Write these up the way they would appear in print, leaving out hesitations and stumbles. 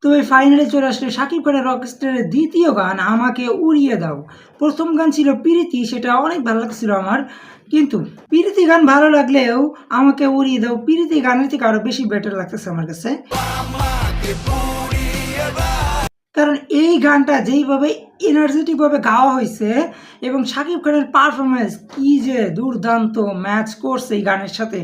তো এই ফাইনালে চলে আসলে শাকিব খানের রকস্টারের দ্বিতীয় গান আমাকে উড়িয়ে দাও। প্রথম গান ছিল প্রীতি, সেটা অনেক ভালো লাগছিল আমার, কিন্তু প্রীতি গান ভালো লাগলেও আমাকে উড়িয়ে দাও প্রীতি গানের থেকে আরো বেশি বেটার লাগতেছে আমার কাছে। কারণ এই গানটা যেইভাবে এনার্জেটিকভাবে গাওয়া হয়েছে এবং শাকিব খানের পারফরমেন্স কি যে দুর্দান্ত ম্যাচ করছে এই গানের সাথে,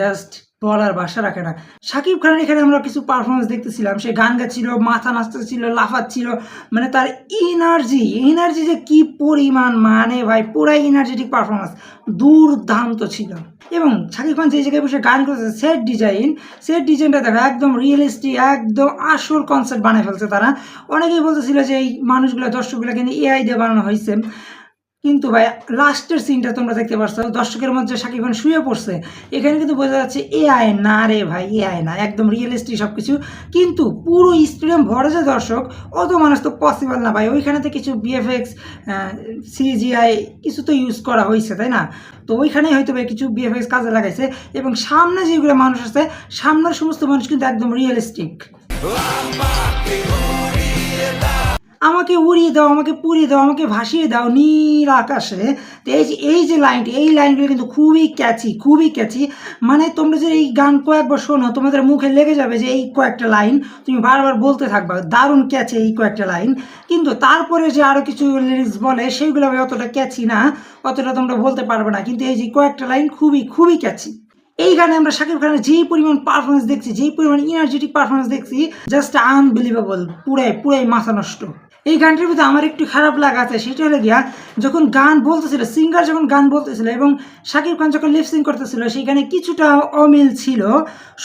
জাস্ট বলার ভাষা রাখে না। শাকিব খানের এখানে আমরা কিছু পারফরমেন্স দেখতেছিলাম, সে গান গাচ্ছিল, মাথা নাচতেছিল, লাফাচ্ছিল, মানে তার এনার্জি যে কি পরিমাণ, মানে ভাই পুরাই এনার্জেটিক পারফরমেন্স, দুর্দান্ত ছিল। এবং শাকিব খান যে জায়গায় বসে গান করতেছে, সেট ডিজাইনটা দেখো একদম রিয়েলিস্টিক, একদম আসল কনসেপ্ট বানিয়ে ফেলছে তারা। অনেকেই বলতেছিল যে এই মানুষগুলো দর্শকগুলো কিন্তু এআই দিয়ে বানানো হয়েছে, কিন্তু ভাই লাস্টের সিনটা তোমরা দেখতে পাচ্ছ, দর্শকের মধ্যে শাকিব খান শুয়ে পড়ছে, এখানে কিন্তু বোঝা যাচ্ছে এআই না রে ভাই, এআই না, একদম রিয়েলিস্টিক সব কিছু। কিন্তু পুরো স্টেডিয়াম ভরে যে দর্শক, অত মানুষ তো পসিবল না ভাই, ওইখানে তো কিছু বিএফএক্স সিজিআই কিছু তো ইউজ করা হয়েছে, তাই না? তো ওইখানে হয়তো ভাই কিছু বিএফএক্স কাজে লাগাইছে, এবং সামনে যেগুলো মানুষ আছে, সামনের সমস্ত মানুষ কিন্তু একদম রিয়েলিস্টিক। আমাকে উড়িয়ে দাও, আমাকে পুড়িয়ে দাও, আমাকে ভাসিয়ে দাও নীল আকাশে। তো এই যে লাইনটি, এই লাইনগুলো কিন্তু খুবই ক্যাচি। মানে তোমরা যে এই গান কয়েকবার শোনো, তোমাদের মুখে লেগে যাবে যে এই কয়েকটা লাইন তুমি বারবার বলতে থাকবা, দারুণ ক্যাচি এই কয়েকটা লাইন। কিন্তু তারপরে যে আরও কিছু লিরিক্স বলে, সেইগুলো অতটা ক্যাচি না, অতটা তোমরা বলতে পারবে না, কিন্তু এই যে কয়েকটা লাইন খুবই ক্যাচি। এই গানে আমরা শাকিব খানের যেই পরিমাণ পারফরমেন্স দেখছি, যেই পরিমাণ এনার্জেটিক পারফরমেন্স দেখছি, জাস্ট আনবিলিভেবল, পুরাই মাথা নষ্ট। এই গানটির ভিতরে আমার একটু খারাপ লাগা আছে, সেটা হলো গিয়া যখন গান বলতেছিল, সিঙ্গার যখন গান বলতেছিল এবং শাকিব খান যখন লিপসিং করতেছিল, সেইখানে কিছুটা অমিল ছিল,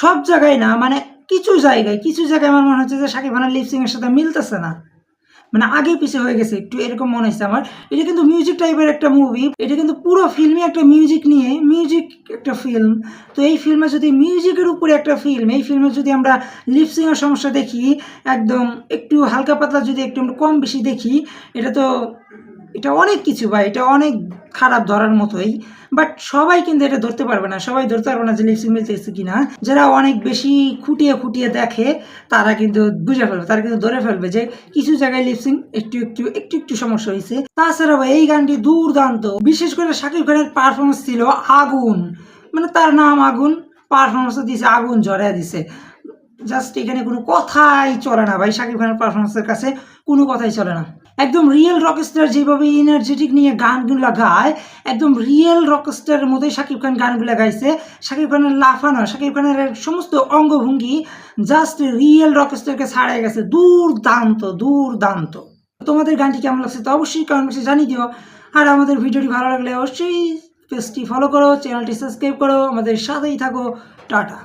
সব জায়গায় না, মানে কিছু জায়গায় আমার মনে হচ্ছে যে শাকিব খানের লিপসিংয়ের সাথে মিলতেছে না, মানে আগে পিছিয়ে হয়ে গেছে একটু, এরকম মনে হচ্ছে আমার। এটা কিন্তু মিউজিক টাইপের একটা মুভি, এটা কিন্তু পুরো ফিল্মই একটা মিউজিক একটা ফিল্ম। তো এই ফিল্মে যদি মিউজিকের উপরে একটা ফিল্ম, এই ফিল্মে যদি আমরা লিপসিংয়ের সমস্যা দেখি, একদম একটু হালকা পাতলা যদি একটু আমরা কম বেশি দেখি, এটা অনেক কিছু ভাই, এটা অনেক খারাপ ধরার মতোই। বাট সবাই কিন্তু এটা ধরতে পারবে না, যে লিপসিং মিলতেছে কিনা। যারা অনেক বেশি খুঁটিয়ে দেখে, তারা কিন্তু বুঝে ফেলবে, তারা কিন্তু ধরে ফেলবে যে কিছু জায়গায় লিপসিং একটু সমস্যা হয়েছে। তাছাড়া ভাই এই গানটি দুর্দান্ত, বিশেষ করে শাকিব খানের পারফরমেন্স ছিল আগুন, মানে তার নাম আগুন, পারফরমেন্স দিছে আগুন, ঝরাইয়া দিছে। জাস্ট এখানে কোনো কথাই চলে না ভাই, শাকিব খানের পারফরমেন্সের কাছে কোনো কথাই চলে না। একদম রিয়েল রকস্টার যেভাবে এনার্জেটিক নিয়ে গানগুলো গায়, একদম রিয়েল রকস্টারের মতোই শাকিব খান গানগুলো গাইছে। শাকিব খানের লাফানো, শাকিব খানের সমস্ত অঙ্গভঙ্গি জাস্ট রিয়েল রকস্টারকে ছাড়াই গেছে, দুর্দান্ত। তোমাদের গানটি কেমন লাগছে তো অবশ্যই কমেন্ট বক্সে জানিয়ে দিও। আর আমাদের ভিডিওটি ভালো লাগলে অবশ্যই পেজটি ফলো করো, চ্যানেলটি সাবস্ক্রাইব করো, আমাদের সাথেই থাকো। টাটা।